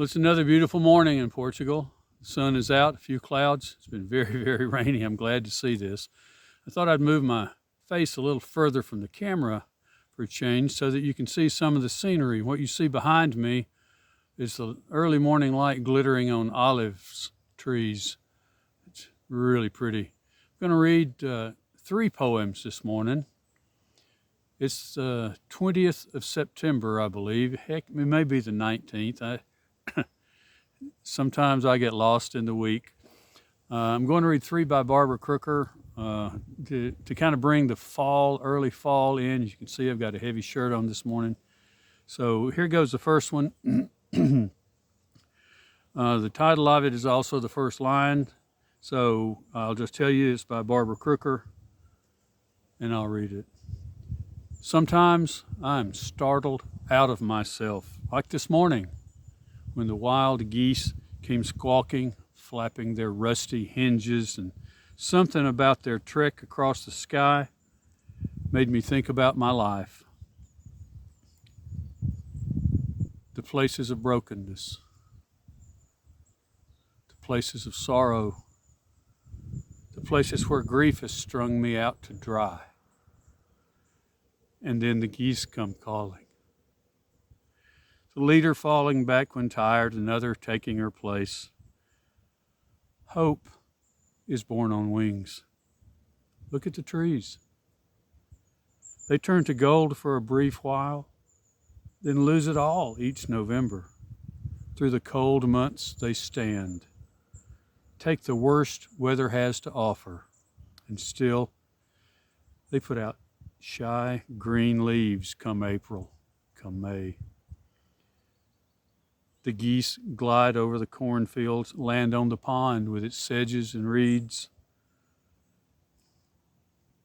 Well, it's another beautiful morning in Portugal. The sun is out, a few clouds. It's been very, very rainy. I'm glad to see this. I thought I'd move my face a little further from the camera for a change so that you can see some of the scenery. What you see behind me is the early morning light glittering on olive trees. It's really pretty. I'm going to read 3 poems this morning. It's the 20th of September, I believe. Heck, it may be the 19th. Sometimes I get lost in the week. I'm going to read 3 by Barbara Crooker to kind of bring the early fall in. As you can see, I've got a heavy shirt on this morning. So here goes the first one. The title of it is also the first line. So I'll just tell you it's by Barbara Crooker, and I'll read it. Sometimes I'm startled out of myself, like this morning, when the wild geese came squawking, flapping their rusty hinges, and something about their trek across the sky made me think about my life. The places of brokenness, the places of sorrow, the places where grief has strung me out to dry. And then the geese come calling. The leader falling back when tired, another taking her place. Hope is born on wings. Look at the trees. They turn to gold for a brief while, then lose it all each November. Through the cold months they stand, take the worst weather has to offer, and still they put out shy green leaves come April, come May. The geese glide over the cornfields, land on the pond with its sedges and reeds.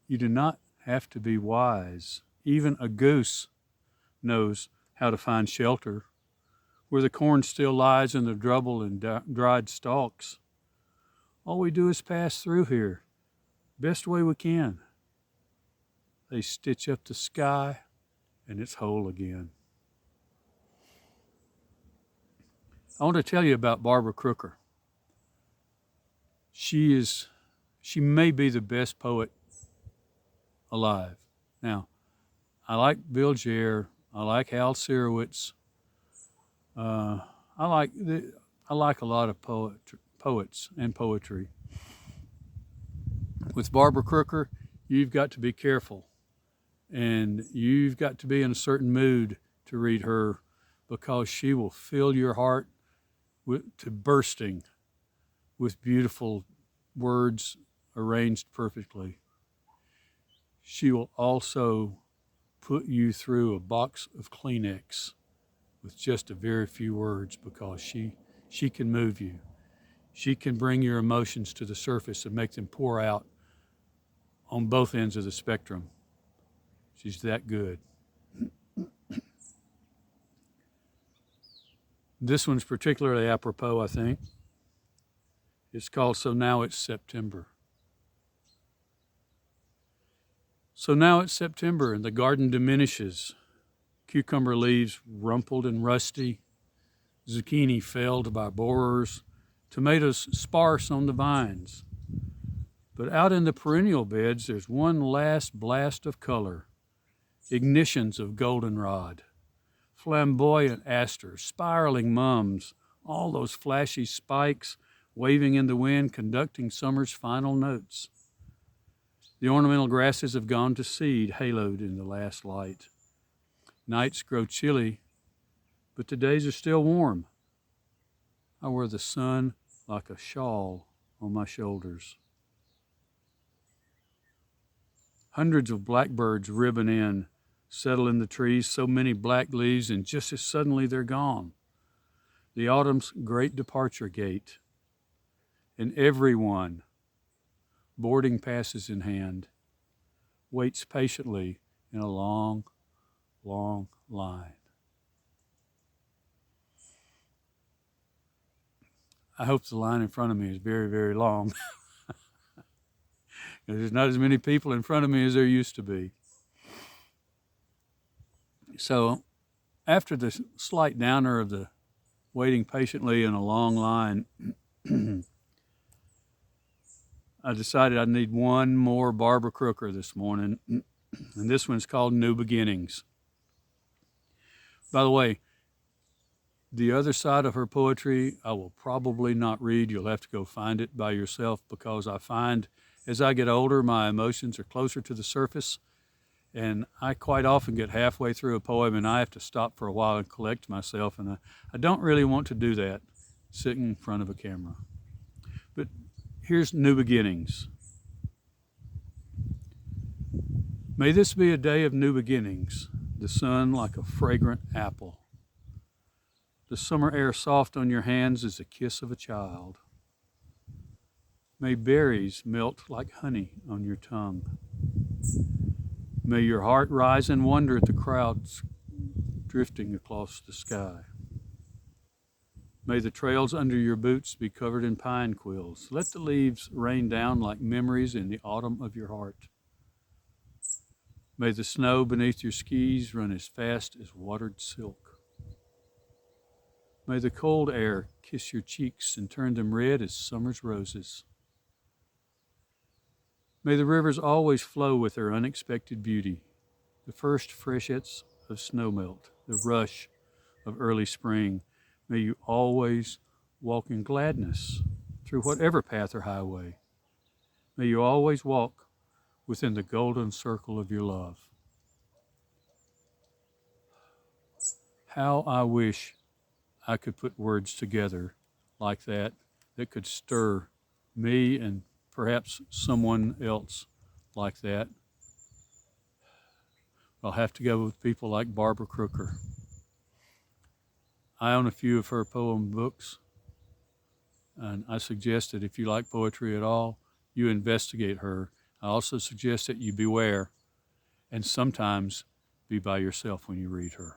You do not have to be wise. Even a goose knows how to find shelter where the corn still lies in the drubble and dried stalks. All we do is pass through here, best way we can. They stitch up the sky and it's whole again. I want to tell you about Barbara Crooker. She may be the best poet alive. Now, I like Bill Jair. I like Hal Sirowitz. I like a lot of poets and poetry. With Barbara Crooker, you've got to be careful, and you've got to be in a certain mood to read her, because she will fill your heart to bursting with beautiful words arranged perfectly. She will also put you through a box of Kleenex with just a very few words, because she can move you. She can bring your emotions to the surface and make them pour out on both ends of the spectrum. She's that good. This one's particularly apropos, I think. It's called So Now It's September. So now it's September and the garden diminishes. Cucumber leaves rumpled and rusty, zucchini felled by borers, tomatoes sparse on the vines. But out in the perennial beds, there's one last blast of color, ignitions of goldenrod, flamboyant asters, spiraling mums, all those flashy spikes waving in the wind, conducting summer's final notes. The ornamental grasses have gone to seed, haloed in the last light. Nights grow chilly, but the days are still warm. I wear the sun like a shawl on my shoulders. Hundreds of blackbirds ribbon in, settle in the trees, so many black leaves, and just as suddenly they're gone. The autumn's great departure gate. And everyone, boarding passes in hand, waits patiently in a long, long line. I hope the line in front of me is very, very long. There's not as many people in front of me as there used to be. So after the slight downer of the waiting patiently in a long line, I decided I need one more Barbara Crooker this morning, and this one's called New Beginnings. By the way, the other side of her poetry I will probably not read. You'll have to go find it by yourself, because I find as I get older, my emotions are closer to the surface, and I quite often get halfway through a poem and I have to stop for a while and collect myself, and I don't really want to do that sitting in front of a camera. But here's New Beginnings. May this be a day of new beginnings, the sun like a fragrant apple, the summer air soft on your hands as the kiss of a child. May berries melt like honey on your tongue. May your heart rise in wonder at the crowds drifting across the sky. May the trails under your boots be covered in pine quills. Let the leaves rain down like memories in the autumn of your heart. May the snow beneath your skis run as fast as watered silk. May the cold air kiss your cheeks and turn them red as summer's roses. May the rivers always flow with their unexpected beauty, the first freshets of snowmelt, the rush of early spring. May you always walk in gladness through whatever path or highway. May you always walk within the golden circle of your love. How I wish I could put words together like that could stir me and perhaps someone else like that. I'll have to go with people like Barbara Crooker. I own a few of her poem books, and I suggest that if you like poetry at all, you investigate her. I also suggest that you beware and sometimes be by yourself when you read her.